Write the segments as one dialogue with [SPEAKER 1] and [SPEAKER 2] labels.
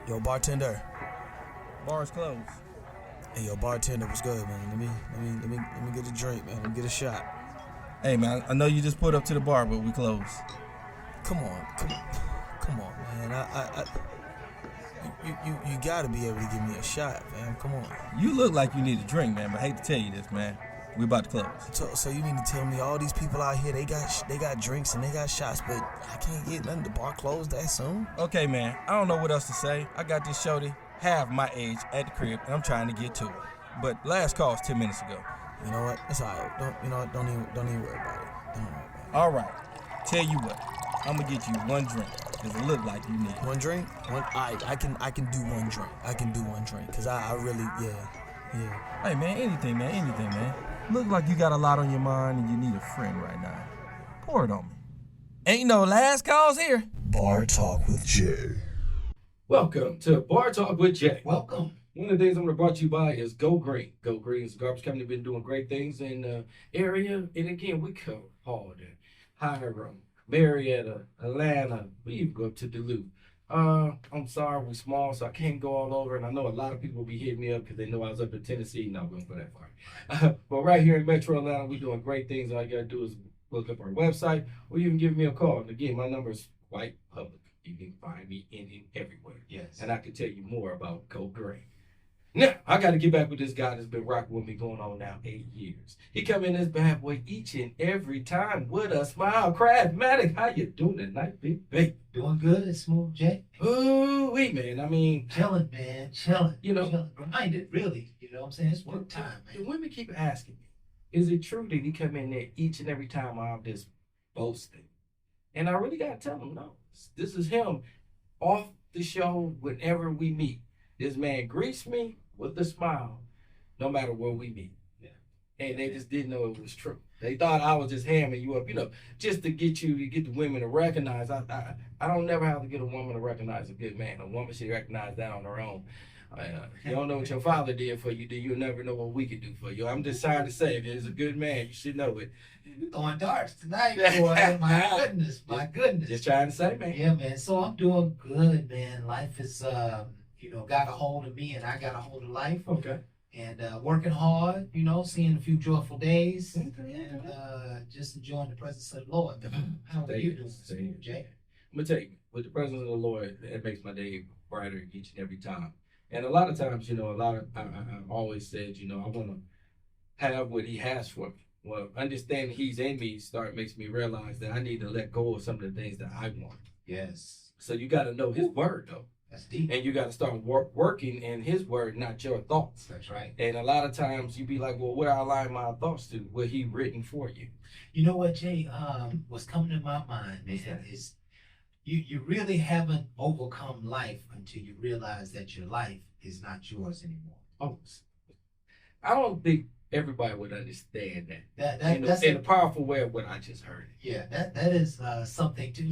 [SPEAKER 1] Yo, bartender.
[SPEAKER 2] Bar's closed.
[SPEAKER 1] Hey, yo, bartender, what's good, man? Let me get a drink, man. Let me get a shot.
[SPEAKER 2] Hey, man, I know you just put up to the bar, but we closed.
[SPEAKER 1] Come on, man. You gotta be able to give me a shot, man. Come on.
[SPEAKER 2] You look like you need a drink, man, but I hate to tell you this, man. We about to close.
[SPEAKER 1] So you need to tell me all these people out here, they got drinks and they got shots, but I can't get nothing. The bar closed that soon?
[SPEAKER 2] Okay, man, I don't know what else to say. I got this shorty half my age at the crib, and I'm trying to get to her. But last call was 10 minutes ago.
[SPEAKER 1] You know what? It's all right. Don't even worry about it. Don't worry about it.
[SPEAKER 2] All right. Tell you what, I'm gonna get you one drink, because it look like you need it.
[SPEAKER 1] One drink? I can do one drink. I can do one drink, because I really, yeah.
[SPEAKER 2] Hey, man, anything, man. Look like you got a lot on your mind and you need a friend right now. Pour it on me. Ain't no last calls here.
[SPEAKER 1] Bar Talk with Jay.
[SPEAKER 3] Welcome to Bar Talk with Jay.
[SPEAKER 4] Welcome.
[SPEAKER 3] One of the things I'm going to brought to you by is Go Green. Go Green is a garbage company been doing great things in the area. And again, we cover Holiday, Hiram, Marietta, Atlanta. We even go up to Duluth. I'm sorry, we're small, so I can't go all over. And I know a lot of people will be hitting me up because they know I was up in Tennessee. Not going to go that far. But right here in Metro Atlanta, we're doing great things. All you got to do is look up our website or you can give me a call. And again, my number is quite public. You can find me in and everywhere.
[SPEAKER 4] Yes.
[SPEAKER 3] And I can tell you more about Go Green. Now, I got to get back with this guy that's been rocking with me going on now 8 years. He come in this bad boy each and every time with a smile. Craftmatic, how you doing tonight, big baby?
[SPEAKER 4] Doing good, Smooth Jay.
[SPEAKER 3] Ooh-wee, man. I mean,
[SPEAKER 4] Chilling, man. Chilling.
[SPEAKER 3] You know.
[SPEAKER 4] Chilling. Reminded, really. You know what I'm saying? It's work time,
[SPEAKER 3] the
[SPEAKER 4] man.
[SPEAKER 3] women keep asking me, is it true that he come in there each and every time I'm just boasting? And I really got to tell him, no. This is him off the show whenever we meet. This man greets me with a smile, no matter where we meet.
[SPEAKER 4] Yeah.
[SPEAKER 3] And they just didn't know it was true. They thought I was just hamming you up, just to get the women to recognize. I don't never have to get a woman to recognize a good man. A woman should recognize that on her own. You don't know what your father did for you, then you'll never know what we could do for you. I'm just trying to say, if he's a good man, you should know it.
[SPEAKER 4] We're throwing darts tonight, boy. My goodness.
[SPEAKER 3] Just trying to say, man.
[SPEAKER 4] Yeah, man. So I'm doing good, man. Life is, got a hold of me and I got a hold of life.
[SPEAKER 3] Okay.
[SPEAKER 4] And working hard, seeing a few joyful days.
[SPEAKER 3] Okay.
[SPEAKER 4] And just enjoying the presence of the Lord. How are you doing, Smooth Jay?
[SPEAKER 3] I'm going to tell you, with the presence of the Lord, it makes my day brighter each and every time. And a lot of times, I always said, I want to have what he has for me. Well, understanding he's in me makes me realize that I need to let go of some of the things that I want.
[SPEAKER 4] Yes.
[SPEAKER 3] So you got to know his word, though.
[SPEAKER 4] That's deep.
[SPEAKER 3] And you got to start working in his word, not your thoughts.
[SPEAKER 4] That's right.
[SPEAKER 3] And a lot of times you be like, well, where I align my thoughts to? What he written for you?
[SPEAKER 4] You know what, Jay? What's coming to my mind, man, is you really haven't overcome life until you realize that your life is not yours anymore.
[SPEAKER 3] Oh, I don't think everybody would understand that.
[SPEAKER 4] That's
[SPEAKER 3] in a powerful way of what I just heard.
[SPEAKER 4] Yeah, that is something to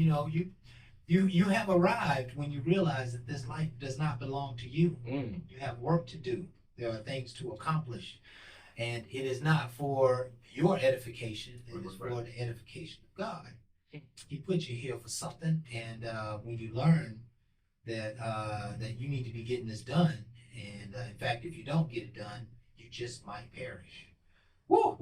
[SPEAKER 4] you have arrived when you realize that this life does not belong to you. You have work to do. There are things to accomplish, and it is not for your edification. It is for the edification of God. He put you here for something, and when you learn that you need to be getting this done, and in fact, if you don't get it done, you just might perish.
[SPEAKER 3] Woo!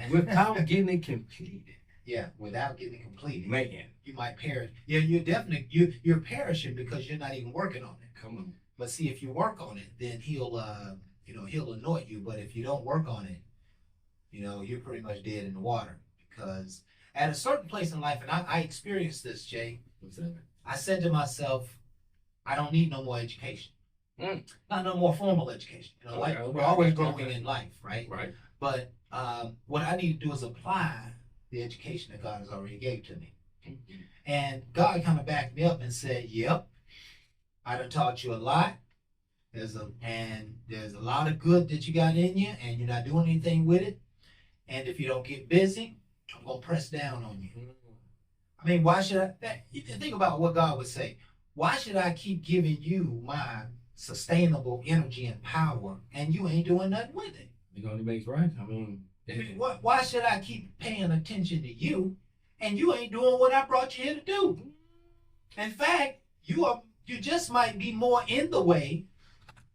[SPEAKER 3] Without getting it completed.
[SPEAKER 4] Yeah, without getting it completed.
[SPEAKER 3] Man.
[SPEAKER 4] You might perish. Yeah, you're perishing because you're not even working on it.
[SPEAKER 3] Come on.
[SPEAKER 4] But see, if you work on it, then he'll anoint you. But if you don't work on it, you're pretty much dead in the water. Because at a certain place in life, and I experienced this, Jay.
[SPEAKER 3] What's that?
[SPEAKER 4] I said to myself, I don't need no more education. Not no more formal education. We're always growing in life, right?
[SPEAKER 3] Right.
[SPEAKER 4] But what I need to do is apply the education that God has already gave to me. And God kind of backed me up and said, yep, I done taught you a lot. There's a lot of good that you got in you, and you're not doing anything with it. And if you don't get busy, I'm going to press down on you. I mean, why should I? Think about what God would say. Why should I keep giving you my sustainable energy and power, and you ain't doing nothing with it?
[SPEAKER 3] It only makes right.
[SPEAKER 4] Why should I keep paying attention to you, and you ain't doing what I brought you here to do? In fact, you are You just might be more in the way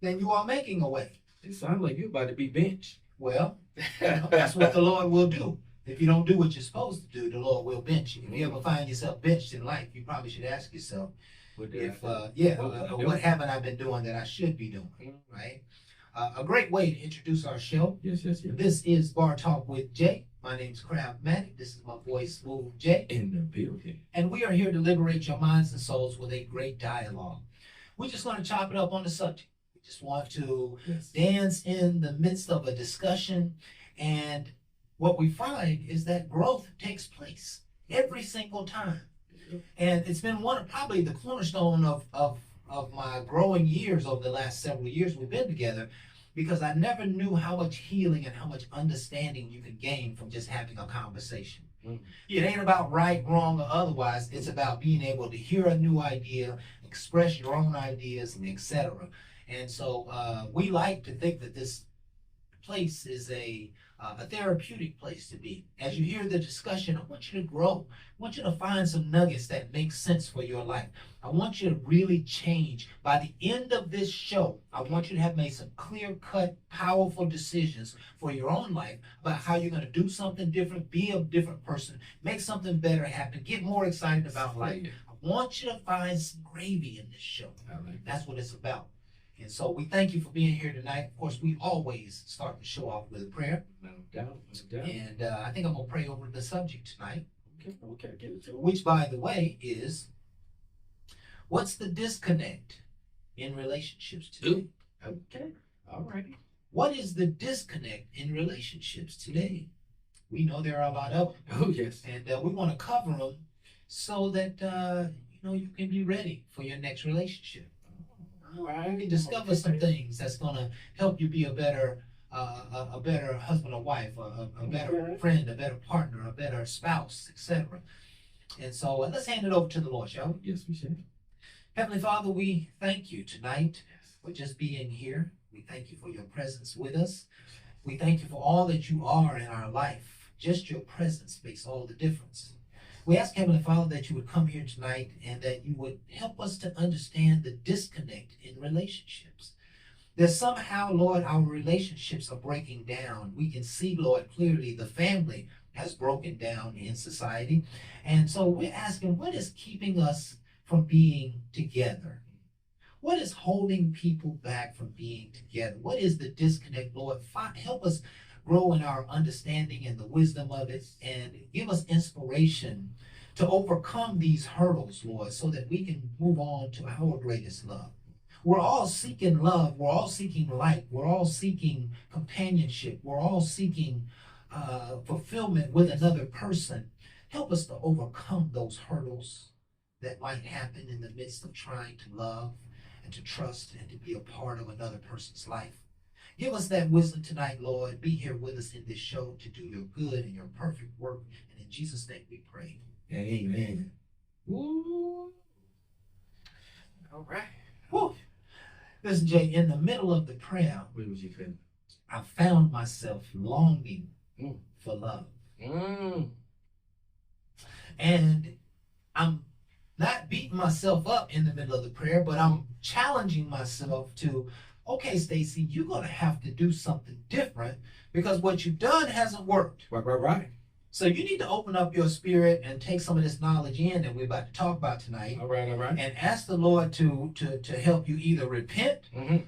[SPEAKER 4] than you are making a way.
[SPEAKER 3] It sounds like you're about to be benched.
[SPEAKER 4] Well, that's what the Lord will do. If you don't do what you're supposed to do, the Lord will bench you. If you ever find yourself benched in life, you probably should ask yourself, what haven't I been doing that I should be doing, right? A great way to introduce our show.
[SPEAKER 3] Yes.
[SPEAKER 4] This is Bar Talk with Jay. My name's Matic. This is my boy Smooth Jay.
[SPEAKER 3] In the building.
[SPEAKER 4] And we are here to liberate your minds and souls with a great dialogue. We're just going to chop it up on the subject. We just want to dance in the midst of a discussion. And what we find is that growth takes place every single time. And it's been one of probably the cornerstone of my growing years over the last several years we've been together, because I never knew how much healing and how much understanding you could gain from just having a conversation. It ain't about right, wrong, or otherwise. It's about being able to hear a new idea, express your own ideas, etc. And so we like to think that this place is a therapeutic place to be. As you hear the discussion, I want you to grow. I want you to find some nuggets that make sense for your life. I want you to really change. By the end of this show, I want you to have made some clear-cut, powerful decisions for your own life about how you're going to do something different, be a different person, make something better happen, get more excited about life. I want you to find some gravy in this show. That's what it's about. And so we thank you for being here tonight. Of course, we always start the show off with a prayer.
[SPEAKER 3] No doubt.
[SPEAKER 4] And I think I'm going to pray over the subject tonight.
[SPEAKER 3] Okay, get it to it.
[SPEAKER 4] Which, by the way, is what's the disconnect in relationships today?
[SPEAKER 3] Okay, all righty.
[SPEAKER 4] What is the disconnect in relationships today? We know there are a lot of them.
[SPEAKER 3] Oh, yes.
[SPEAKER 4] And we want to cover them so that, you can be ready for your next relationship.
[SPEAKER 3] All right.
[SPEAKER 4] You can discover some things that's going to help you be a better husband or wife, a better friend, a better partner, a better spouse, etc. And so let's hand it over to the Lord, shall we?
[SPEAKER 3] Yes, we should.
[SPEAKER 4] Heavenly Father, we thank you tonight for just being here. We thank you for your presence with us. We thank you for all that you are in our life. Just your presence makes all the difference. We ask, Heavenly Father, that you would come here tonight and that you would help us to understand the disconnect in relationships. That somehow, Lord, our relationships are breaking down. We can see, Lord, clearly the family has broken down in society. And so we're asking, what is keeping us from being together? What is holding people back from being together? What is the disconnect, Lord? Help us grow in our understanding and the wisdom of it, and give us inspiration to overcome these hurdles, Lord, so that we can move on to our greatest love. We're all seeking love. We're all seeking light. We're all seeking companionship. We're all seeking fulfillment with another person. Help us to overcome those hurdles that might happen in the midst of trying to love and to trust and to be a part of another person's life. Give us that wisdom tonight, Lord. Be here with us in this show to do your good and your perfect work. And in Jesus' name we pray. Amen.
[SPEAKER 3] Woo. All right.
[SPEAKER 4] Woo. Listen, Jay, in the middle of the prayer,
[SPEAKER 3] What was you feeling?
[SPEAKER 4] I found myself longing for love. And I'm not beating myself up in the middle of the prayer, but I'm challenging myself to, okay, Stacy, you're going to have to do something different because what you've done hasn't worked.
[SPEAKER 3] Right.
[SPEAKER 4] So you need to open up your spirit and take some of this knowledge in that we're about to talk about tonight.
[SPEAKER 3] All right.
[SPEAKER 4] And ask the Lord to help you either repent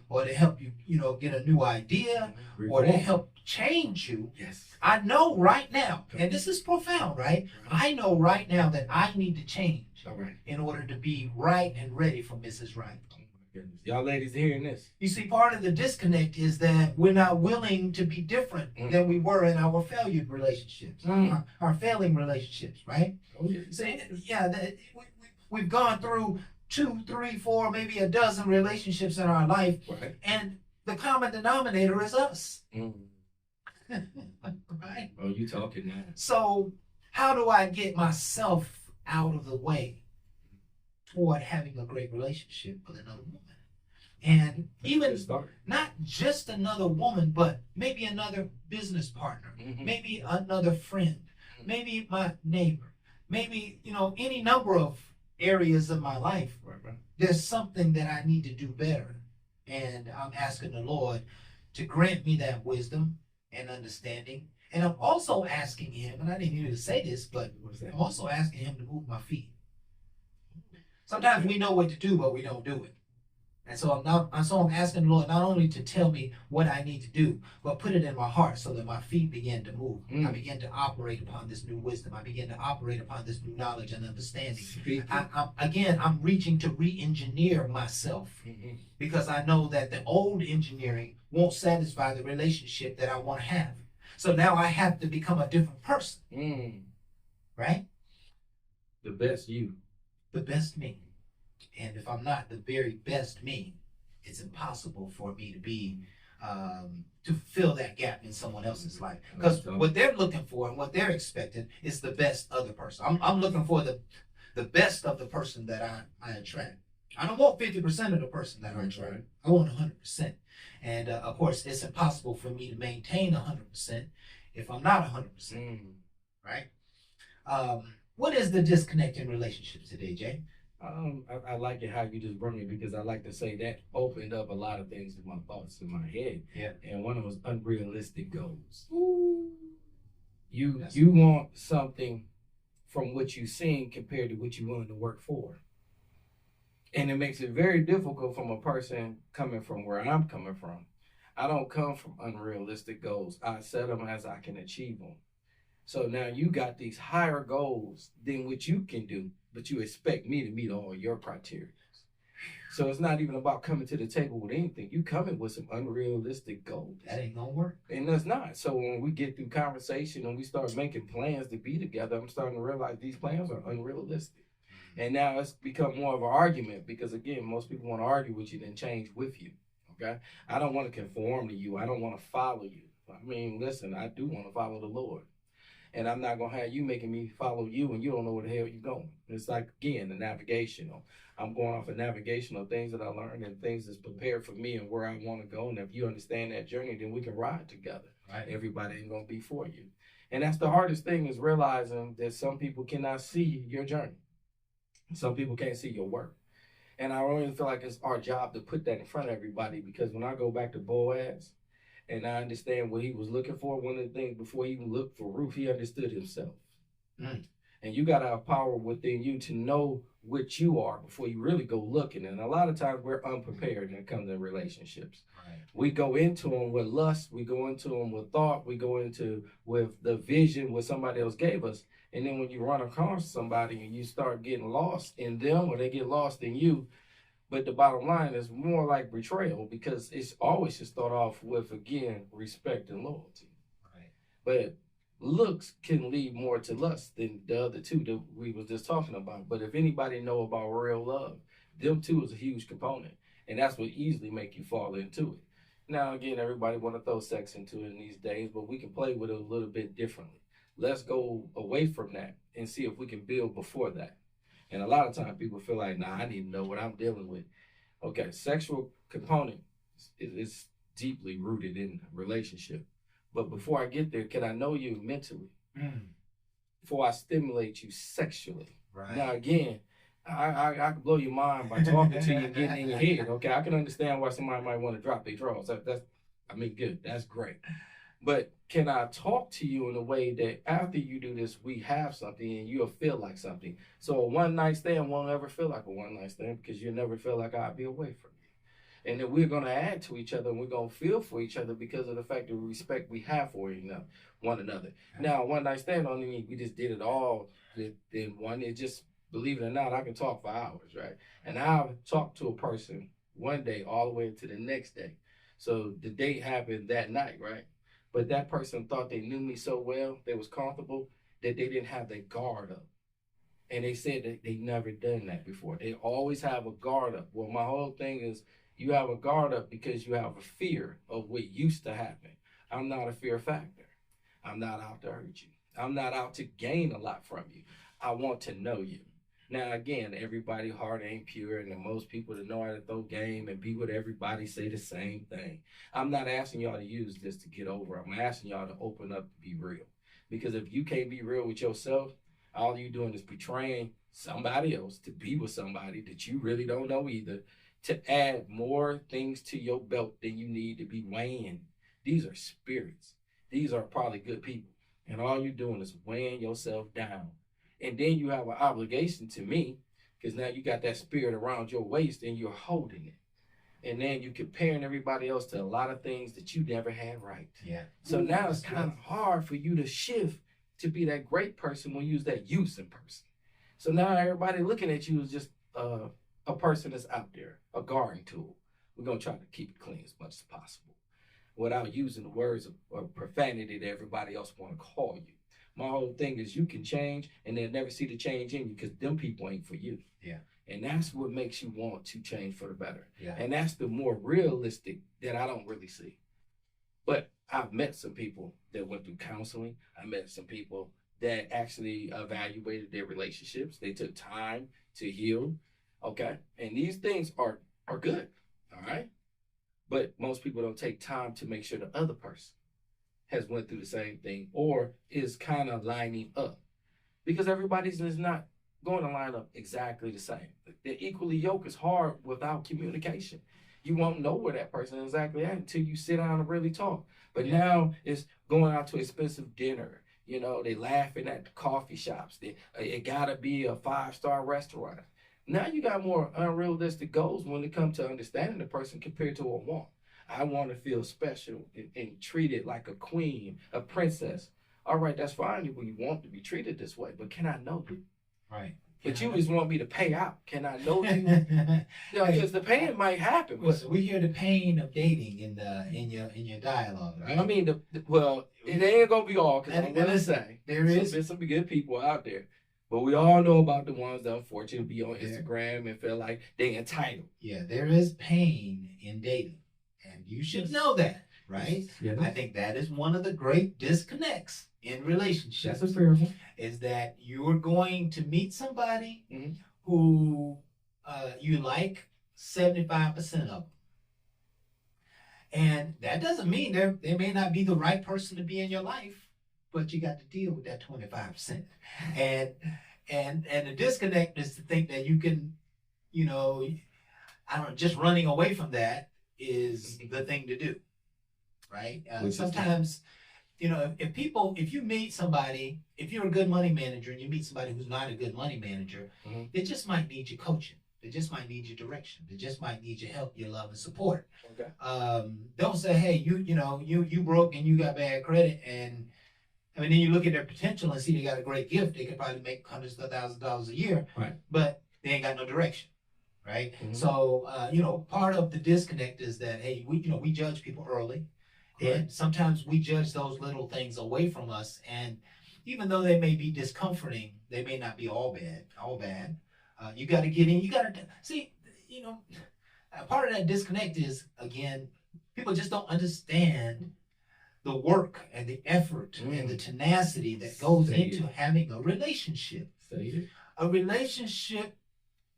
[SPEAKER 4] or to help you, get a new idea or to help change you.
[SPEAKER 3] Yes.
[SPEAKER 4] I know right now, and this is profound, right? I know right now that I need to change in order to be right and ready for Mrs. Right.
[SPEAKER 3] Goodness. Y'all ladies hearing this?
[SPEAKER 4] You see, part of the disconnect is that we're not willing to be different than we were in our failed relationships, our failing relationships, right?
[SPEAKER 3] Oh, yeah.
[SPEAKER 4] So, we've gone through 2, 3, 4, maybe a dozen relationships in our life, and the common denominator is us. Right?
[SPEAKER 3] Oh, you talking now.
[SPEAKER 4] So how do I get myself out of the way toward having a great relationship with another woman? And even not just another woman, but maybe another business partner, maybe another friend, maybe my neighbor, maybe, any number of areas of my life,
[SPEAKER 3] Right.
[SPEAKER 4] there's something that I need to do better. And I'm asking the Lord to grant me that wisdom and understanding. And I'm also asking him, and I didn't hear you say this, but I'm also asking him to move my feet. Sometimes we know what to do, but we don't do it. And so I'm asking the Lord not only to tell me what I need to do, but put it in my heart so that my feet begin to move. I begin to operate upon this new wisdom. I begin to operate upon this new knowledge and understanding. I'm reaching to re-engineer myself because I know that the old engineering won't satisfy the relationship that I want to have. So now I have to become a different person. Right?
[SPEAKER 3] The best you.
[SPEAKER 4] The best me. And if I'm not the very best me, it's impossible for me to be to fill that gap in someone else's life. Because what they're looking for and what they're expecting is the best other person. I'm looking for the best of the person that I attract. I don't want 50% of the person that I attract. I want 100%. And of course, it's impossible for me to maintain 100% if I'm not 100%. Right? What is the disconnect in relationships today, Jay?
[SPEAKER 3] I like it how you just brought me because I like to say that opened up a lot of things in my thoughts in my head.
[SPEAKER 4] Yeah.
[SPEAKER 3] And one of them was unrealistic goals. Ooh. You want something from what you've seen compared to what you wanted to work for. And it makes it very difficult from a person coming from where I'm coming from. I don't come from unrealistic goals. I set them as I can achieve them. So now you got these higher goals than what you can do, but you expect me to meet all your criteria. So it's not even about coming to the table with anything. You coming with some unrealistic goals.
[SPEAKER 4] That ain't gonna work.
[SPEAKER 3] And that's not. So when we get through conversation and we start making plans to be together, I'm starting to realize these plans are unrealistic. And now it's become more of an argument because, again, most people want to argue with you than change with you. Okay? I don't want to conform to you. I don't want to follow you. I mean, listen, I do want to follow the Lord. And I'm not going to have you making me follow you and you don't know where the hell you're going. It's like, again, the navigational. I'm going off of navigational things that I learned and things that's prepared for me and where I want to go. And if you understand that journey, then we can ride together. Right. Everybody ain't going to be for you. And that's the hardest thing is realizing that some people cannot see your journey. Some people can't see your work. And I really feel like it's our job to put that in front of everybody because when I go back to Boaz, and I understand what he was looking for. One of the things before he even looked for Ruth, he understood himself. And you got to have power within you to know what you are before you really go looking. And a lot of times we're unprepared when it comes to relationships. Right. We go into them with lust. We go into them with thought. We go into with the vision what somebody else gave us. And then when you run across somebody and you start getting lost in them or they get lost in you, but the bottom line is more like betrayal because it's always should start off with, again, respect and loyalty. Right. But looks can lead more to lust than the other two that we was just talking about. But if anybody know about real love, them two is a huge component. And that's what easily make you fall into it. Now, again, everybody want to throw sex into it in these days, but we can play with it a little bit differently. Let's go away from that and see if we can build before that. And a lot of times people feel like, nah, I need to know what I'm dealing with. Okay, sexual component is deeply rooted in relationship. But before I get there, can I know you mentally? Before I stimulate you sexually. Right. Now, again, I can blow your mind by talking to you and getting in your head. Okay, I can understand why somebody might want to drop their drawers. Good. That's great. But can I talk to you in a way that after you do this, we have something and you'll feel like something? So a one-night stand won't ever feel like a one-night stand because you'll never feel like I'll be away from you. And then we're going to add to each other and we're going to feel for each other because of the fact of the respect we have for one another. Now, one-night stand only means we just did it all in one. It just, believe it or not, I can talk for hours, right? And I'll talk to a person one day all the way to the next day. So the date happened that night, right? But that person thought they knew me so well, they was comfortable, that they didn't have their guard up. And they said that they never done that before. They always have a guard up. Well, my whole thing is you have a guard up because you have a fear of what used to happen. I'm not a fear factor. I'm not out to hurt you. I'm not out to gain a lot from you. I want to know you. Now, again, everybody's heart ain't pure, and most people that know how to throw game and be with everybody say the same thing. I'm not asking y'all to use this to get over. I'm asking y'all to open up to be real. Because if you can't be real with yourself, All you doing is betraying somebody else to be with somebody that you really don't know either, to add more things to your belt than you need to be weighing. These are spirits. These are probably good people. And all you're doing is weighing yourself down. And then you have an obligation to me, because now you got that spirit around your waist and you're holding it. And then you're comparing everybody else to a lot of things that you never had right.
[SPEAKER 4] Yeah.
[SPEAKER 3] So now it's kind of hard for you to shift to be that great person when you use that using person. So now everybody looking at you is just a person that's out there, a guarding tool. We're going to try to keep it clean as much as possible without using the words of profanity that everybody else want to call you. My whole thing is you can change and they'll never see the change in you because them people ain't for you.
[SPEAKER 4] Yeah.
[SPEAKER 3] And that's what makes you want to change for the better.
[SPEAKER 4] Yeah.
[SPEAKER 3] And that's the more realistic that I don't really see. But I've met some people that went through counseling. I met some people that actually evaluated their relationships. They took time to heal. Okay. And these things are good. All right. But most people don't take time to make sure the other person has went through the same thing or is kind of lining up, because everybody's is not going to line up exactly the same. The equally yoke is hard without communication. You won't know where that person is exactly at until you sit down and really talk. But now it's going out to expensive dinner. You know, they laughing at the coffee shops. It gotta be a 5-star restaurant. Now you got more unrealistic goals when it comes to understanding the person compared to a want. I want to feel special and treated like a queen, a princess. All right, that's fine when you want to be treated this way, but can I know you?
[SPEAKER 4] Right.
[SPEAKER 3] But you just want me to pay out. Can I know you? Because the paying might happen. But
[SPEAKER 4] We hear the pain of dating in your dialogue, right?
[SPEAKER 3] I mean, it ain't gonna be all, because I'm gonna say
[SPEAKER 4] there's
[SPEAKER 3] some good people out there, but we all know about the ones that unfortunately be on Instagram and feel like they entitled.
[SPEAKER 4] Yeah, there is pain in dating, and you should know that, right?
[SPEAKER 3] Yeah.
[SPEAKER 4] I think that is one of the great disconnects in relationships.
[SPEAKER 3] That's a fair one.
[SPEAKER 4] Is that you are going to meet somebody
[SPEAKER 3] Mhm.
[SPEAKER 4] who you like 75% of them. And that doesn't mean they may not be the right person to be in your life, but you got to deal with that 25%. And the disconnect is to think that you can, just running away from that is the thing to do, right? Sometimes, if you meet somebody, if you're a good money manager and you meet somebody who's not a good money manager,
[SPEAKER 3] Mhm.
[SPEAKER 4] they just might need your coaching. They just might need your direction. They just might need your help, your love, and support.
[SPEAKER 3] Okay.
[SPEAKER 4] Don't say, hey, you broke and you got bad credit, and then you look at their potential and see they got a great gift. They could probably make hundreds of thousands of dollars a year,
[SPEAKER 3] Right.
[SPEAKER 4] but they ain't got no direction, right?
[SPEAKER 3] Mhm.
[SPEAKER 4] So, part of the disconnect is that, hey, we judge people early, and sometimes we judge those little things away from us, and even though they may be discomforting, they may not be all bad. You got to get in. You got to see. Part of that disconnect is, again, people just don't understand the work and the effort and the tenacity that goes into having a relationship. A relationship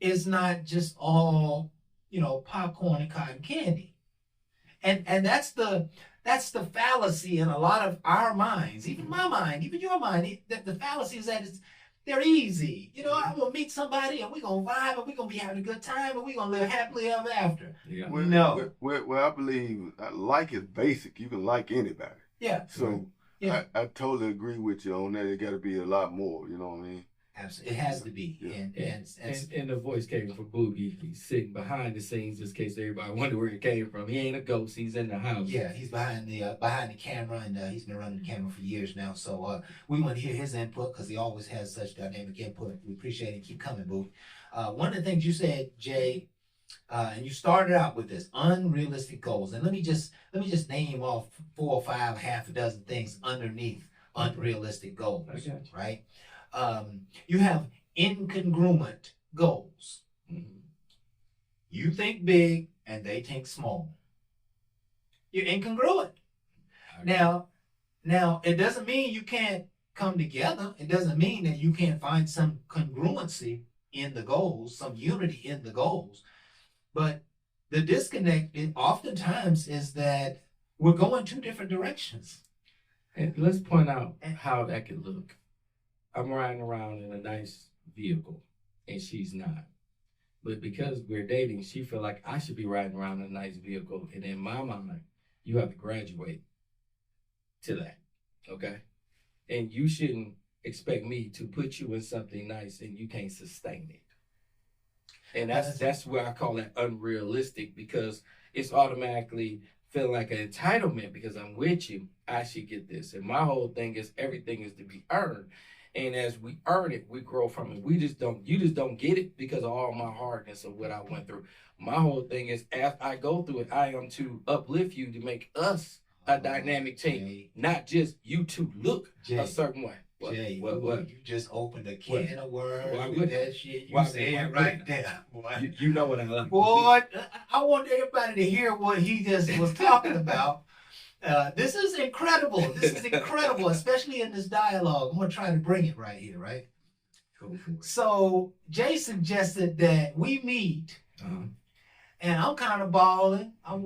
[SPEAKER 4] is not just all, popcorn and cotton candy. And that's the fallacy in a lot of our minds, even my mind, even your mind. The fallacy is that they're easy. I'm gonna meet somebody and we're gonna vibe and we're gonna be having a good time and we're gonna live happily ever after.
[SPEAKER 3] Yeah.
[SPEAKER 4] No.
[SPEAKER 5] Well, I believe like is basic. You can like anybody.
[SPEAKER 4] Yeah.
[SPEAKER 5] So
[SPEAKER 4] Yeah.
[SPEAKER 5] I totally agree with you on that. It got to be a lot more. You know what I mean?
[SPEAKER 4] Absolutely. It has to be.
[SPEAKER 5] Yeah.
[SPEAKER 3] And the voice came from Boogie. He's sitting behind the scenes, just in case everybody wonder where it came from. He ain't a ghost. He's in the house.
[SPEAKER 4] Yeah, he's behind the camera, and he's been running the camera for years now. So we want to hear his input because he always has such dynamic input. We appreciate it. Keep coming, Boo. One of the things you said, Jay, and you started out with this unrealistic goals, and let me just name off 4 or 5, half a dozen things underneath unrealistic goals.
[SPEAKER 3] I got you.
[SPEAKER 4] Right? You have incongruent goals.
[SPEAKER 3] Mhm.
[SPEAKER 4] You think big and they think small. You're incongruent. Now, it doesn't mean you can't come together. It doesn't mean that you can't find some congruency in the goals, some unity in the goals. But the disconnect oftentimes is that we're going 2 different directions.
[SPEAKER 3] And let's point out how that could look. I'm riding around in a nice vehicle and she's not. But because we're dating, she feel like I should be riding around in a nice vehicle. And in my mind, you have to graduate to that. Okay? And you shouldn't expect me to put you in something nice and you can't sustain it. And that's where I call that unrealistic, because it's automatically feeling like an entitlement because I'm with you. I should get this. And my whole thing is everything is to be earned. And as we earn it, we grow from it. You just don't get it because of all my hardness of what I went through. My whole thing is as I go through it, I am to uplift you to make us a dynamic team,
[SPEAKER 4] Jay,
[SPEAKER 3] not just you two look
[SPEAKER 4] Jay,
[SPEAKER 3] a certain way.
[SPEAKER 4] Jay,
[SPEAKER 3] What?
[SPEAKER 4] you just opened a can of worms
[SPEAKER 3] Why
[SPEAKER 4] with
[SPEAKER 3] would-
[SPEAKER 4] that shit. You
[SPEAKER 3] why-
[SPEAKER 4] said
[SPEAKER 3] why
[SPEAKER 4] it right
[SPEAKER 3] would-
[SPEAKER 4] there. Boy.
[SPEAKER 3] You know what I like.
[SPEAKER 4] Boy, I want everybody to hear what he just was talking about. This is incredible. This is incredible, especially in this dialogue. I'm going to try to bring it right here, right?
[SPEAKER 3] Go for it.
[SPEAKER 4] So Jay suggested that we meet,
[SPEAKER 3] Uh-huh.
[SPEAKER 4] and I'm kind of balling. I'm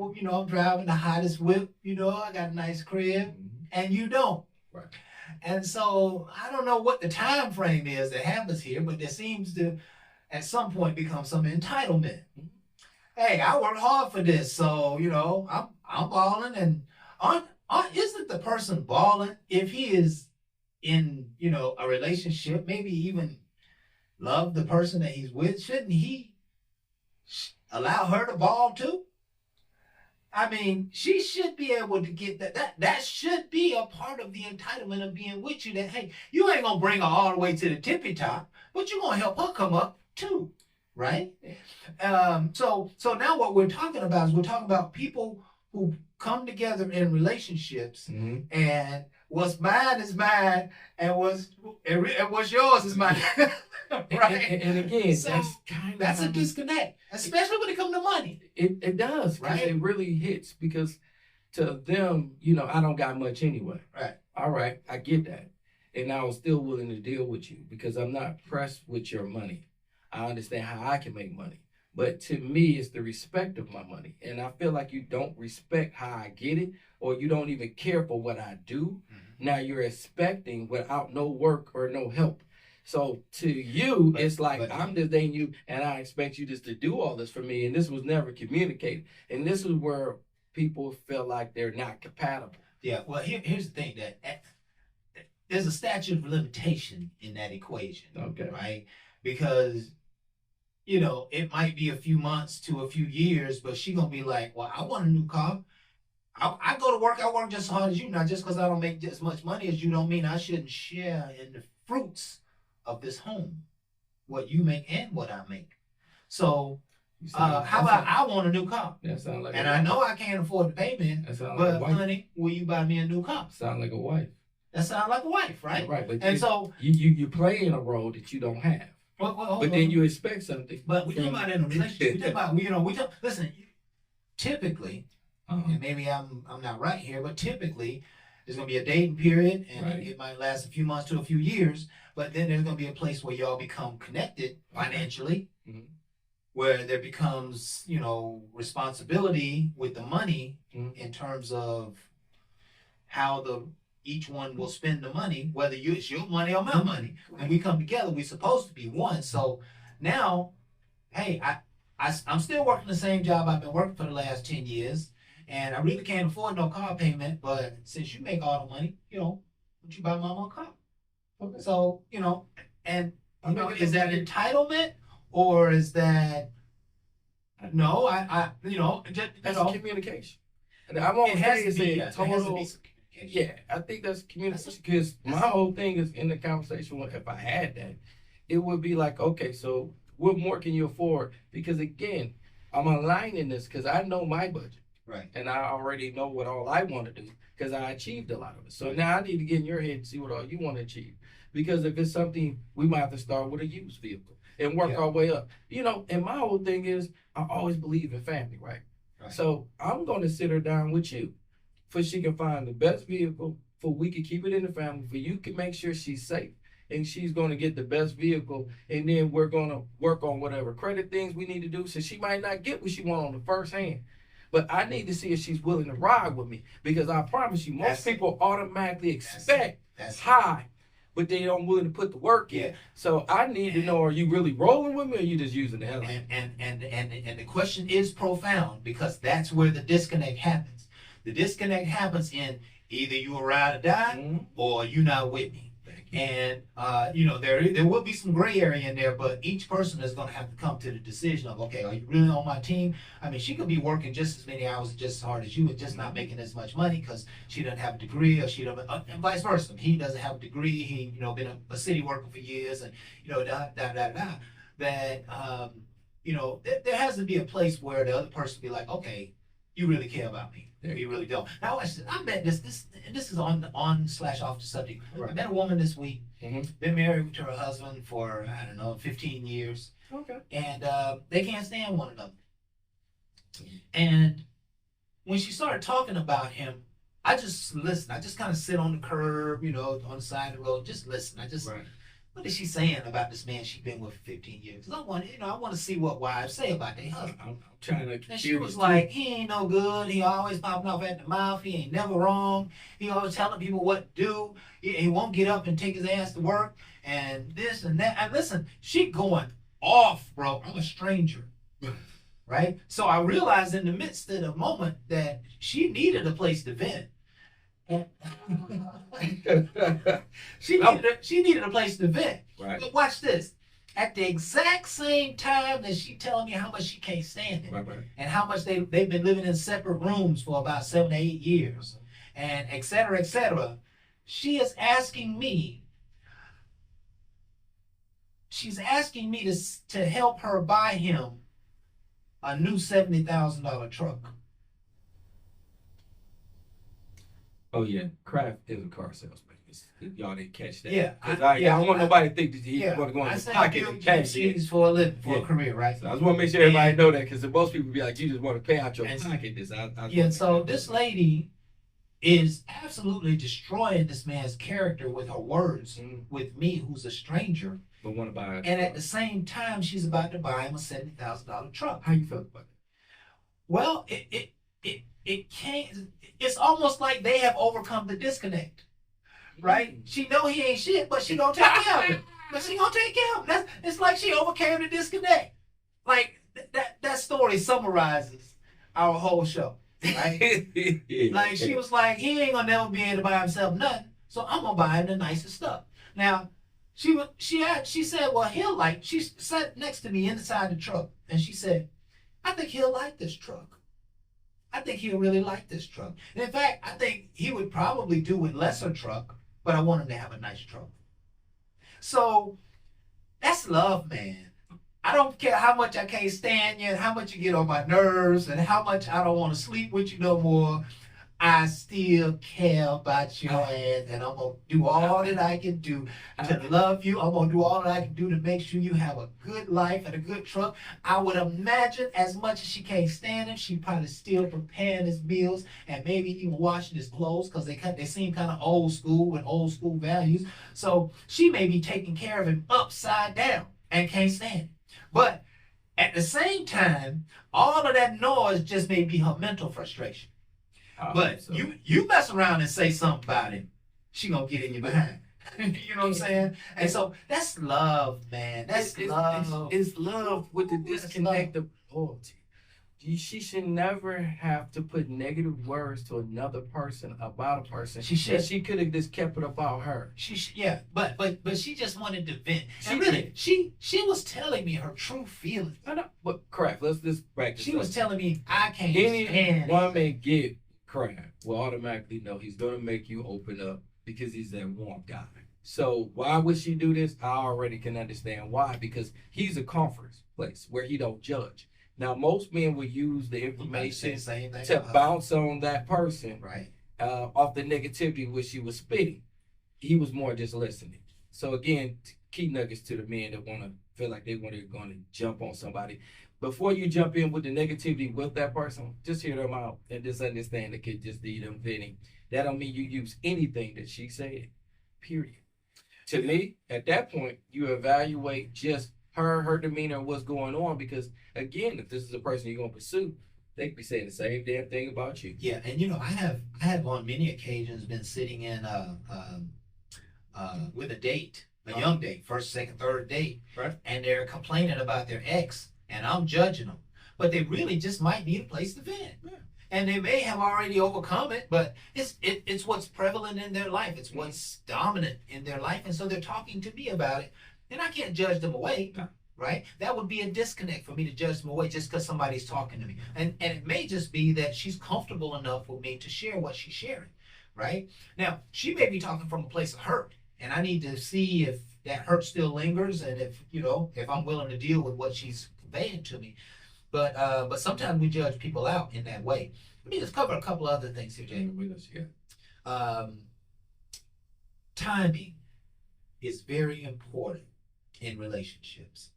[SPEAKER 4] driving the hottest whip. I got a nice crib, and you don't.
[SPEAKER 3] Right.
[SPEAKER 4] And so I don't know what the time frame is that happens here, but there seems to, at some point, become some entitlement. Hey, I worked hard for this, so I'm balling, and isn't the person balling if he is in a relationship, maybe even love the person that he's with? Shouldn't he allow her to ball too? I mean, she should be able to get that should be a part of the entitlement of being with you, that, hey, you ain't gonna bring her all the way to the tippy top, but you're gonna help her come up too, right? So now what we're talking about is we're talking about people who come together in relationships, and what's mine is mine, and what's yours is mine. Right?
[SPEAKER 3] And again,
[SPEAKER 4] So, that's a disconnect, especially when it comes to money.
[SPEAKER 3] It does, right?
[SPEAKER 4] Right?
[SPEAKER 3] It really hits because to them, I don't got much anyway.
[SPEAKER 4] Right.
[SPEAKER 3] All right, I get that. And I was still willing to deal with you because I'm not pressed with your money. I understand how I can make money. But to me, it's the respect of my money. And I feel like you don't respect how I get it, or you don't even care for what I do. Now you're expecting without no work or no help. So to you, it's like I'm just dating you and I expect you just to do all this for me. And this was never communicated. And this is where people feel like they're not compatible.
[SPEAKER 4] Yeah, well, here's the thing, that there's a statute of limitation in that equation.
[SPEAKER 3] Okay.
[SPEAKER 4] Right? Because, it might be a few months to a few years, but she going to be like, well, I want a new car. I go to work, I work just as hard as you. Now, just because I don't make as much money as you don't mean I shouldn't share in the fruits of this home, what you make and what I make. So how about I want a new car?
[SPEAKER 3] That sounds like
[SPEAKER 4] and I know I can't afford the payment,
[SPEAKER 3] that sounds like
[SPEAKER 4] but
[SPEAKER 3] a wife.
[SPEAKER 4] honey, will you buy me a new car?
[SPEAKER 3] Sound like a wife.
[SPEAKER 4] That sounds like a wife, right?
[SPEAKER 3] Right, but
[SPEAKER 4] And so
[SPEAKER 3] you play in a role that you don't have.
[SPEAKER 4] but
[SPEAKER 3] Then you expect something.
[SPEAKER 4] But we talk about in a relationship. We talk about listen. Typically, and maybe I'm not right here, but typically there's gonna be a dating period, and
[SPEAKER 3] Right.
[SPEAKER 4] it might last a few months to a few years. But then there's gonna be a place where y'all become connected financially, where there becomes responsibility with the money in terms of how each one will spend the money, whether it's your money or my money. When we come together, we're supposed to be one. So now, hey, I'm still working the same job I've been working for the last 10 years, and I really can't afford no car payment, but since you make all the money, would you buy mama a car?
[SPEAKER 3] Okay.
[SPEAKER 4] So, and is that entitlement, or is that no,
[SPEAKER 3] That's communication. And I won't
[SPEAKER 4] it has
[SPEAKER 3] say
[SPEAKER 4] to be,
[SPEAKER 3] it's
[SPEAKER 4] yeah,
[SPEAKER 3] a
[SPEAKER 4] it has to
[SPEAKER 3] total.
[SPEAKER 4] be some communication.
[SPEAKER 3] Yeah, I think that's communication, because my whole thing is in the conversation. If I had that, it would be like, okay, so what more can you afford? Because again, I'm aligning this because I know my budget.
[SPEAKER 4] Right.
[SPEAKER 3] And I already know what all I want to do because I achieved a lot of it. So now I need to get in your head and see what all you want to achieve. Because if it's something, we might have to start with a used vehicle and work our way up. And my whole thing is, I always believe in family, right? So I'm going to sit her down with you for she can find the best vehicle, for we can keep it in the family, for you can make sure she's safe. And she's going to get the best vehicle, and then we're going to work on whatever credit things we need to do. So she might not get what she wants on the first hand. But I need to see if she's willing to ride with me, because I promise you, most people automatically expect high. but they don't willing to put the work in.
[SPEAKER 4] Yeah.
[SPEAKER 3] So I need to know: are you really rolling with me, or you just using the hell?
[SPEAKER 4] And the question is profound, because that's where the disconnect happens. The disconnect happens in either you a ride or die, or you not with me. And there will be some gray area in there, but each person is going to have to come to the decision of, okay, are you really on my team? I mean, she could be working just as many hours, just as hard as you, and just not making as much money because she doesn't have a degree, or she don't, and vice versa. He doesn't have a degree. He been a city worker for years, and that there has to be a place where the other person be like, okay, you really care about me. You really don't. Now, I met this is on/off the subject. Right. I met a woman this week. Been married to her husband for, I don't know, 15 years.
[SPEAKER 3] Okay.
[SPEAKER 4] And they can't stand one another. And when she started talking about him, I just listen. I just kind of sit on the curb, on the side of the road, just listen. Right. What is she saying about this man she's been with for 15 years? Because I want to see what wives say about their husband.
[SPEAKER 3] I'm trying to.
[SPEAKER 4] And she was like, he ain't no good. He always popping off at the mouth. He ain't never wrong. He always telling people what to do. He won't get up and take his ass to work and this and that. And listen, she going off, bro. I'm a stranger. Right? So I realized in the midst of the moment that she needed a place to vent. she needed a place to vent.
[SPEAKER 3] Right.
[SPEAKER 4] But watch this. At the exact same time that she telling me how much she can't stand it,
[SPEAKER 3] right.
[SPEAKER 4] and how much they've been living in separate rooms for about 7 to 8 years, and et cetera, she is asking me. She's asking me to help her buy him a new $70,000 truck.
[SPEAKER 3] Oh yeah, Kraft is a car salesman. Y'all didn't catch that.
[SPEAKER 4] Yeah,
[SPEAKER 3] I don't want nobody to think that he's going to go in his pocket and cash it
[SPEAKER 4] for a living, for a career, right?
[SPEAKER 3] So I just want to make sure everybody know that, because most people be like, you just want to pay out your pocket.
[SPEAKER 4] So this lady is absolutely destroying this man's character with her words, with me, who's a stranger.
[SPEAKER 3] But want to buy a truck.
[SPEAKER 4] And at the same time, she's about to buy him a $70,000 truck.
[SPEAKER 3] How you feel about it?
[SPEAKER 4] Well, it can't. It's almost like they have overcome the disconnect, right? She know he ain't shit, but she gonna take care of him. It's like she overcame the disconnect. Like that story summarizes our whole show, right? Like she was like, he ain't gonna never be able to buy himself nothing, so I'm gonna buy him the nicest stuff. Now, she said, well, she sat next to me inside the truck, and she said, I think he'll like this truck. I think he'll really like this truck. And in fact, I think he would probably do with lesser truck, but I want him to have a nice truck. So that's love, man. I don't care how much I can't stand you, and how much you get on my nerves, and how much I don't want to sleep with you no more. I still care about your ass, and I'm going to do all that I can do to love you. I'm going to do all that I can do to make sure you have a good life and a good truck. I would imagine, as much as she can't stand him, she probably still preparing his meals and maybe even washing his clothes, because they seem kind of old school with old school values. So she may be taking care of him upside down and can't stand it. But at the same time, all of that noise just may be her mental frustration. But so. you mess around and say something about him, she gonna get in your behind. You know what I'm saying? And so that's love, man. That's love.
[SPEAKER 3] It's love with the disconnect of loyalty. She should never have to put negative words to another person about a person. She could have just kept it about her.
[SPEAKER 4] But she just wanted to vent. She was telling me her true feelings.
[SPEAKER 3] But correct. Let's just practice.
[SPEAKER 4] She was telling me I can't stand
[SPEAKER 3] any woman get Kraft will automatically know he's gonna make you open up, because he's that warm guy. So why would she do this? I already can understand why, because he's a comfort place where he don't judge. Now, most men will use the information to bounce on that person,
[SPEAKER 4] right?
[SPEAKER 3] Off the negativity which she was spitting. He was more just listening. So again, key nuggets to the men that want to feel like they want to going to jump on somebody. Before you jump in with the negativity with that person, just hear them out and just understand it could just be them venting. That don't mean you use anything that she said, period. To me, at that point, you evaluate just her demeanor and what's going on, because again, if this is a person you're going to pursue, they could be saying the same damn thing about you.
[SPEAKER 4] Yeah, and I have on many occasions been sitting in with a date, a young date, first, second, third date,
[SPEAKER 3] Right.
[SPEAKER 4] and they're complaining about their ex, and I'm judging them, but they really just might need a place to vent.
[SPEAKER 3] Yeah.
[SPEAKER 4] And they may have already overcome it, but it's what's prevalent in their life. It's what's dominant in their life, and so they're talking to me about it, and I can't judge them away.
[SPEAKER 3] No.
[SPEAKER 4] Right? That would be a disconnect for me to judge them away just because somebody's talking to me. And it may just be that she's comfortable enough with me to share what she's sharing. Right? Now, she may be talking from a place of hurt, and I need to see if that hurt still lingers and if, if I'm willing to deal with what she's conveying to me. But sometimes we judge people out in that way. Let me just cover a couple other things here, Jay.
[SPEAKER 3] With us, yeah.
[SPEAKER 4] Timing is very important in relationships.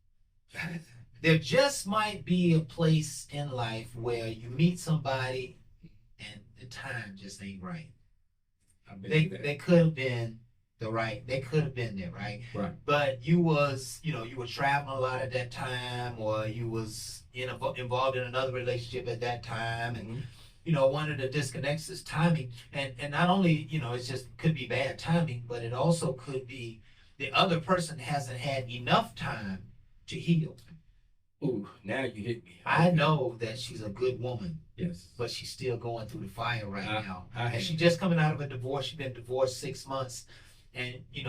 [SPEAKER 4] There just might be a place in life where you meet somebody and the time just ain't right. They could have been they could have been there, right?
[SPEAKER 3] Right.
[SPEAKER 4] But you were traveling a lot at that time, or you was involved in another relationship at that time, and one of the disconnects is timing, and not only it's just could be bad timing, but it also could be the other person hasn't had enough time to heal.
[SPEAKER 3] Ooh, now you hit me.
[SPEAKER 4] I know that she's a good woman,
[SPEAKER 3] Yes.
[SPEAKER 4] but she's still going through the fire right now.
[SPEAKER 3] I
[SPEAKER 4] And she's just coming out of a divorce. She's been divorced 6 months. And, you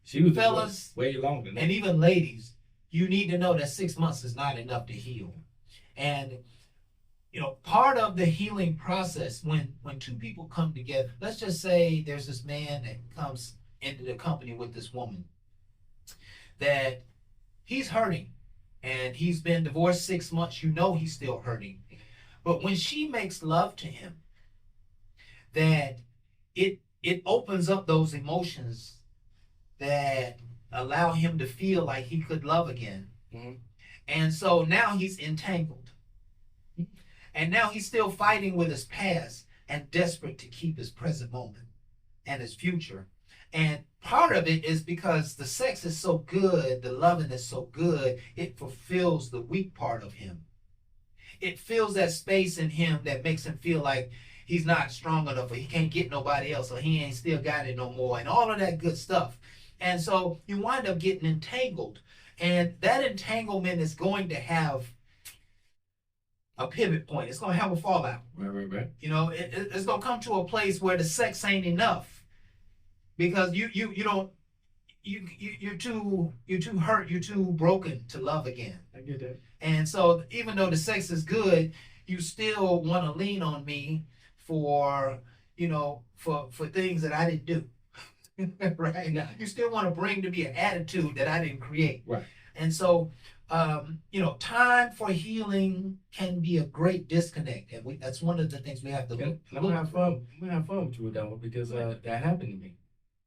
[SPEAKER 3] She was
[SPEAKER 4] fellas,
[SPEAKER 3] way longer.
[SPEAKER 4] and even ladies, you need to know that 6 months is not enough to heal. And, part of the healing process when two people come together, let's just say there's this man that comes into the company with this woman, that he's hurting and he's been divorced 6 months. He's still hurting. But when she makes love to him, that it opens up those emotions that allow him to feel like he could love again.
[SPEAKER 3] Mm-hmm.
[SPEAKER 4] And so now he's entangled. And now he's still fighting with his past and desperate to keep his present moment and his future. And part of it is because the sex is so good, the loving is so good, it fulfills the weak part of him. It fills that space in him that makes him feel like he's not strong enough, or he can't get nobody else, or he ain't still got it no more, and all of that good stuff. And so you wind up getting entangled. And that entanglement is going to have a pivot point. It's going to have a fallout.
[SPEAKER 3] Right.
[SPEAKER 4] It's going to come to a place where the sex ain't enough. Because you're too hurt, you're too broken to love again.
[SPEAKER 3] I get that.
[SPEAKER 4] And so even though the sex is good, you still want to lean on me for things that I didn't do. Right?
[SPEAKER 3] Yeah.
[SPEAKER 4] You still want to bring to me an attitude that I didn't create.
[SPEAKER 3] Right.
[SPEAKER 4] And so time for healing can be a great disconnect. And that's one of the things we have to look.
[SPEAKER 3] I'm gonna have fun. I'm gonna have fun with you with that one because that happened to me.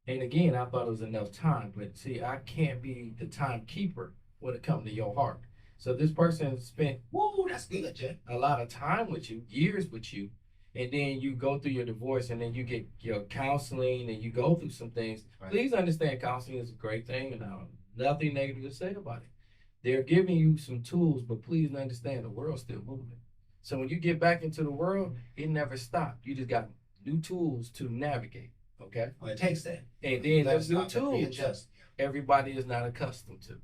[SPEAKER 3] And again, I thought it was enough time, but see, I can't be the timekeeper when it comes to your heart. So this person spent
[SPEAKER 4] That's good, Jay.
[SPEAKER 3] a lot of time with you, years with you, and then you go through your divorce, and then you get your counseling, and you go through some things.
[SPEAKER 4] Right.
[SPEAKER 3] Please understand, counseling is a great thing, and I have nothing negative to say about it. They're giving you some tools, but please understand the world's still moving. So when you get back into the world, it never stopped. You just got new tools to navigate. Okay.
[SPEAKER 4] Well, it takes that.
[SPEAKER 3] And then those new
[SPEAKER 4] Stop and
[SPEAKER 3] tools,
[SPEAKER 4] readjust.
[SPEAKER 3] everybody is not accustomed to.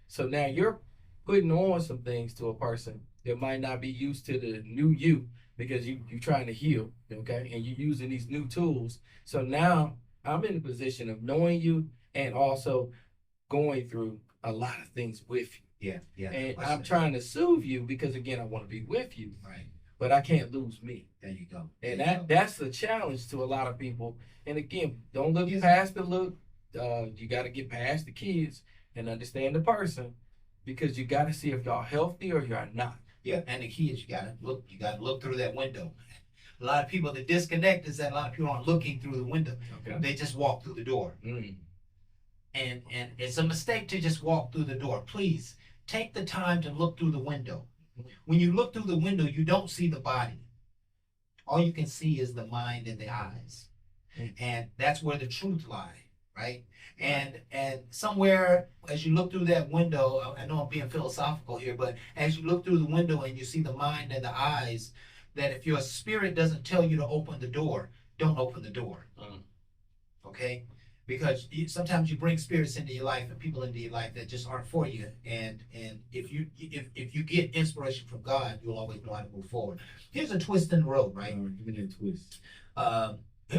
[SPEAKER 3] So now you're putting on some things to a person that might not be used to the new you because you're trying to heal, okay? And you're using these new tools. So now I'm in a position of knowing you and also going through a lot of things with you.
[SPEAKER 4] Yeah.
[SPEAKER 3] And I'm trying to soothe you because, again, I want to be with you,
[SPEAKER 4] Right.
[SPEAKER 3] but I can't lose me.
[SPEAKER 4] There you go.
[SPEAKER 3] And
[SPEAKER 4] There you go.
[SPEAKER 3] that's the challenge to a lot of people. And again, don't look
[SPEAKER 4] Yes.
[SPEAKER 3] past the look. You got to get past the kids and understand the person because you got to see if y'all healthy or y'all not.
[SPEAKER 4] Yeah, and the kids, you gotta look through that window. A lot of people, the disconnect is that a lot of people aren't looking through the window.
[SPEAKER 3] Okay.
[SPEAKER 4] They just walk through the door.
[SPEAKER 3] Mm.
[SPEAKER 4] And it's a mistake to just walk through the door. Please take the time to look through the window. When you look through the window, you don't see the body. All you can see is the mind and the eyes. And that's where the truth lie, right? And somewhere as you look through that window, I know I'm being philosophical here, but as you look through the window and you see the mind and the eyes, that if your spirit doesn't tell you to open the door, don't open the door. okay? Because sometimes you bring spirits into your life and people into your life that just aren't for you. And if you get inspiration from God, you'll always know how to move forward. Here's a twist in the road, right?
[SPEAKER 3] Give me that twist.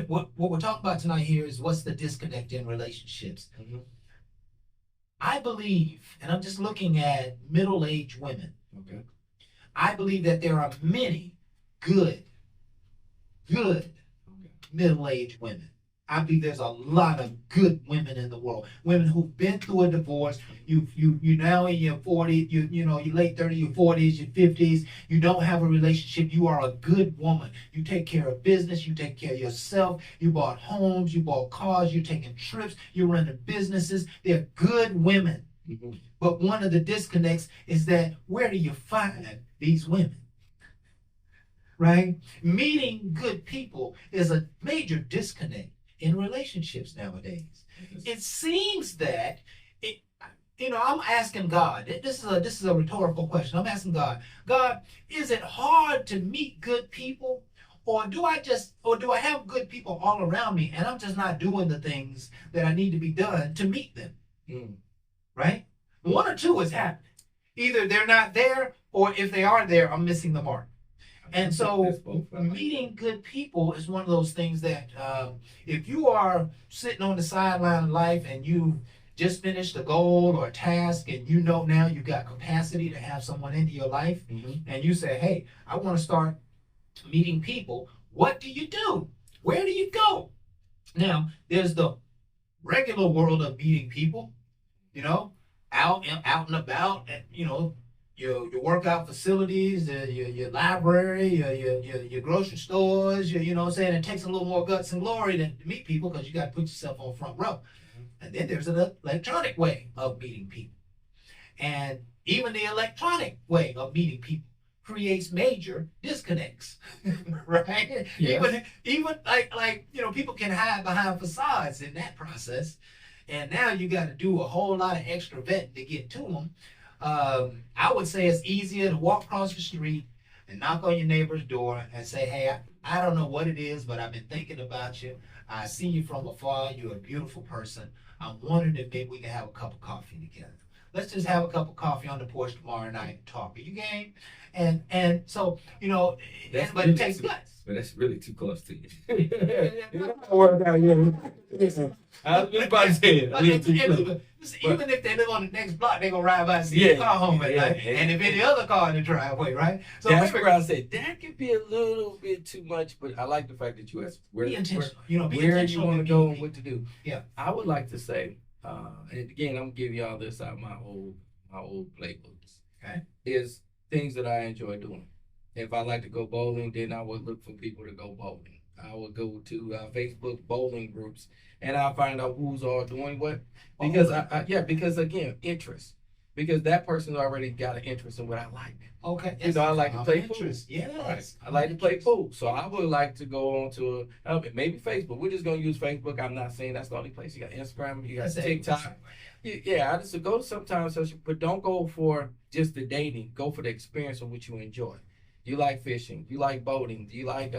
[SPEAKER 4] What we're talking about tonight here is what's the disconnect in relationships.
[SPEAKER 3] Mm-hmm.
[SPEAKER 4] I believe, and I'm just looking at middle-aged women.
[SPEAKER 3] Okay.
[SPEAKER 4] I believe that there are many good middle-aged women. I believe there's a lot of good women in the world. Women who've been through a divorce. You now in your 40s, you know, your late 30s, your 40s, your 50s. You don't have a relationship. You are a good woman. You take care of business. You take care of yourself. You bought homes. You bought cars. You're taking trips. You're running businesses. They're good women.
[SPEAKER 3] Mm-hmm.
[SPEAKER 4] But one of the disconnects is that where do you find these women? Right? Meeting good people is a major disconnect in relationships nowadays.
[SPEAKER 3] Yes.
[SPEAKER 4] It seems that I'm asking God. This is a rhetorical question. I'm asking God. God, is it hard to meet good people, or do I have good people all around me, and I'm just not doing the things that I need to be done to meet them? Right? One or two is happening. Either they're not there, or if they are there, I'm missing the mark. And so meeting good people is one of those things that if you are sitting on the sideline of life and you just finished a goal or a task and you know now you've got capacity to have someone into your life, and you say, hey, I want to start meeting people, what do you do? Where do you go? Now, there's the regular world of meeting people, out and about, and, your workout facilities, your library, your grocery stores, you know what I'm saying? It takes a little more guts and glory to meet people because you got to put yourself on front row. And then there's an electronic way of meeting people. And even the electronic way of meeting people creates major disconnects, right?
[SPEAKER 3] Yeah.
[SPEAKER 4] Even like people can hide behind facades in that process. And now you got to do a whole lot of extra vetting to get to them. I would say it's easier to walk across the street and knock on your neighbor's door and say, hey, I don't know what it is, but I've been thinking about you. I see you from afar. You're a beautiful person. I'm wondering if maybe we can have a cup of coffee together. Let's just have a cup of coffee on the porch tomorrow night and talk. Are you game? And so, but it takes guts.
[SPEAKER 3] But that's really too close to you.
[SPEAKER 4] I was about to say it. Even if they live on the next block, they're going to ride by and see your car home at night. And if any other car in the driveway, right?
[SPEAKER 3] So that's where I said that could be a little bit too much, but I like the fact that you asked where you want to go and what to do.
[SPEAKER 4] Yeah.
[SPEAKER 3] I would like to say, and again, I'm going to give y'all this out of my old playbooks.
[SPEAKER 4] Okay.
[SPEAKER 3] Is things that I enjoy doing. If I like to go bowling, then I would look for people to go bowling. I would go to Facebook bowling groups, and I'll find out who's all doing what. Because because again, interest. Because that person's already got an interest in what I like.
[SPEAKER 4] Okay.
[SPEAKER 3] I like to play pool.
[SPEAKER 4] Yes.
[SPEAKER 3] Right. I like to play pool. So I would like to go on to maybe Facebook. We're just gonna use Facebook. I'm not saying that's the only place. You got Instagram, you got TikTok. I just go sometimes, but don't go for just the dating. Go for the experience of what you enjoy. You like fishing, you like boating, you like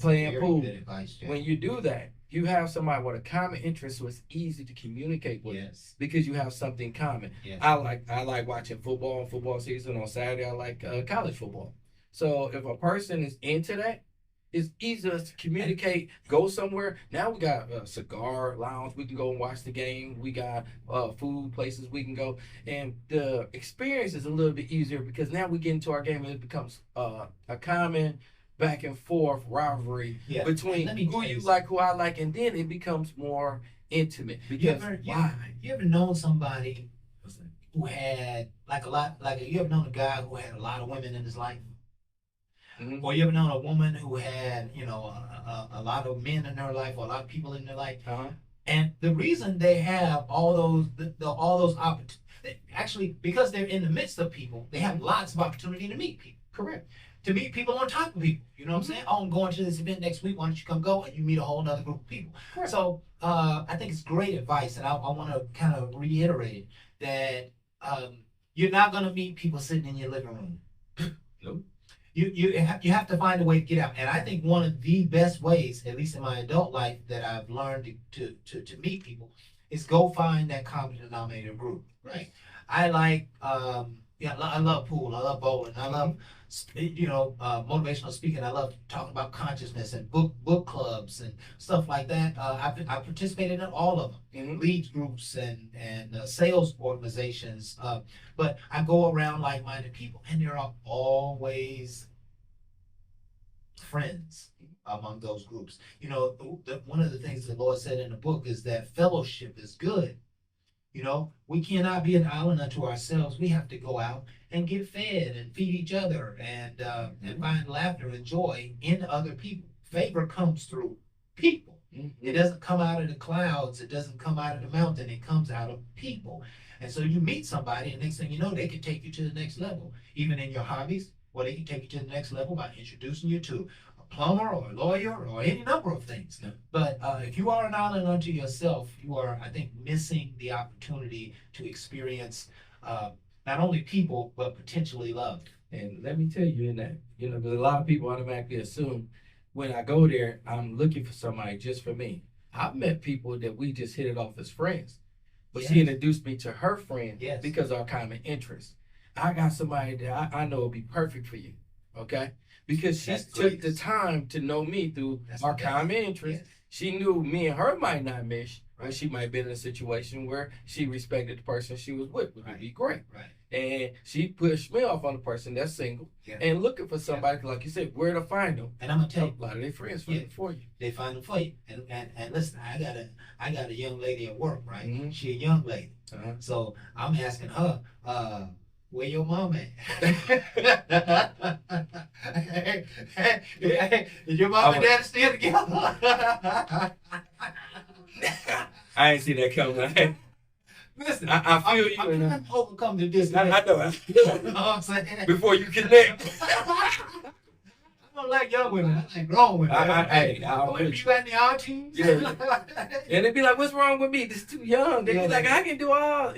[SPEAKER 3] playing pool.
[SPEAKER 4] Advice,
[SPEAKER 3] when you do that, you have somebody with a common interest, so it's easy to communicate with.
[SPEAKER 4] Yes.
[SPEAKER 3] Because you have something common.
[SPEAKER 4] Yes.
[SPEAKER 3] I like watching football season. On Saturday, I like college football. So if a person is into that, it's easier to communicate, go somewhere. Now we got a cigar lounge. We can go and watch the game. We got food places we can go. And the experience is a little bit easier because now we get into our game and it becomes a common back and forth rivalry between who you like, who I like, and then it becomes more intimate. Because
[SPEAKER 4] you ever known somebody who had you ever known a guy who had a lot of women in his life?
[SPEAKER 3] Mm-hmm.
[SPEAKER 4] Or you ever known a woman who had, a lot of men in her life or a lot of people in their life?
[SPEAKER 3] Uh-huh.
[SPEAKER 4] And the reason they have all those opportunities, actually, because they're in the midst of people, they have lots of opportunity to meet people.
[SPEAKER 3] Correct.
[SPEAKER 4] To meet people on top of people. You know what I'm saying? Oh, I'm going to this event next week. Why don't you come go? And you meet a whole other group of people.
[SPEAKER 3] Correct.
[SPEAKER 4] So I think it's great advice. And I want to kind of reiterate it, that you're not going to meet people sitting in your living room.
[SPEAKER 3] Nope.
[SPEAKER 4] you have to find a way to get out. And I think one of the best ways, at least in my adult life, that I've learned to meet people is go find that common denominator group, right? I like yeah, I love pool, I love bowling, I love motivational speaking. I love talking about consciousness and book clubs and stuff like that. I participated in all of them, leads groups and sales organizations. But I go around like-minded people, and there are always friends among those groups. You know, one of the things the Lord said in the book is that fellowship is good. You know, we cannot be an island unto ourselves. We have to go out and get fed and feed each other and find laughter and joy in other people. Favor comes through people. It doesn't come out of the clouds. It doesn't come out of the mountain. It comes out of people. And so you meet somebody, and next thing you know, they can take you to the next level, even in your hobbies. Well, they can take you to the next level by introducing you to a plumber or a lawyer or any number of things. But if you are an island unto yourself, you are, I think, missing the opportunity to experience not only people, but potentially love.
[SPEAKER 3] And let me tell you in that, because a lot of people automatically assume when I go there, I'm looking for somebody just for me. I've met people that we just hit it off as friends, but she introduced me to her friend because of our common interests. I got somebody that I know will be perfect for you, okay? Because she took the time to know me through our common interests. She knew me and her might not mesh, but she might be in a situation where she respected the person she was with, which would be great. And she pushed me off on the person that's single and looking for somebody, like you said, where to find them.
[SPEAKER 4] And I'm gonna tell you,
[SPEAKER 3] a lot of their friends find them for you.
[SPEAKER 4] They find them for you. And listen, I got a young lady at work, right? She a young lady. So I'm asking her, where your mom at? Is your mom and dad still together?
[SPEAKER 3] I ain't see that coming.
[SPEAKER 4] Listen,
[SPEAKER 3] I feel you.
[SPEAKER 4] I'm trying to overcome the disconnect.
[SPEAKER 3] I know.
[SPEAKER 4] You know what I'm saying?
[SPEAKER 3] Before you connect.
[SPEAKER 4] I don't like young women. I like grown women.
[SPEAKER 3] Hey,
[SPEAKER 4] you got any aunties?
[SPEAKER 3] Yeah. And they be like, what's wrong with me? This is too young. They be like, I can do all.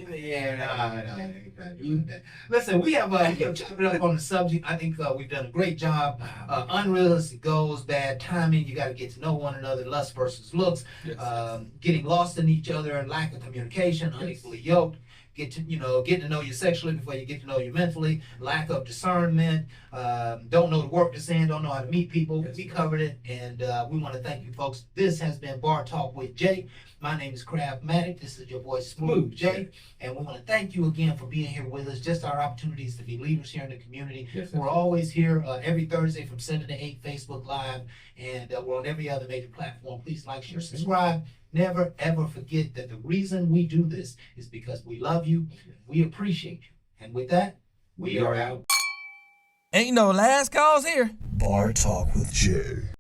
[SPEAKER 4] Listen, we have chopped it up on the subject. I think we've done a great job. Unrealistic goals, bad timing. You got to get to know one another. Lust versus looks. Getting lost in each other and lack of communication. Unequally yoked. Get to know you sexually before you get to know you mentally. Lack of discernment. Don't know the work to sin. Don't know how to meet people. We covered it, and we want to thank you, folks. This has been Bar Talk with Jay. My name is Craftmatic. This is your boy Smooth Jay, and we want to thank you again for being here with us. Just our opportunities to be leaders here in the community. We're always here every Thursday from 7 to 8, Facebook Live, and we're on every other major platform. Please like, share, subscribe. Never, ever forget that the reason we do this is because we love you, we appreciate you. And with that, we are out.
[SPEAKER 2] Ain't no last calls here.
[SPEAKER 1] Bar Talk with Jay.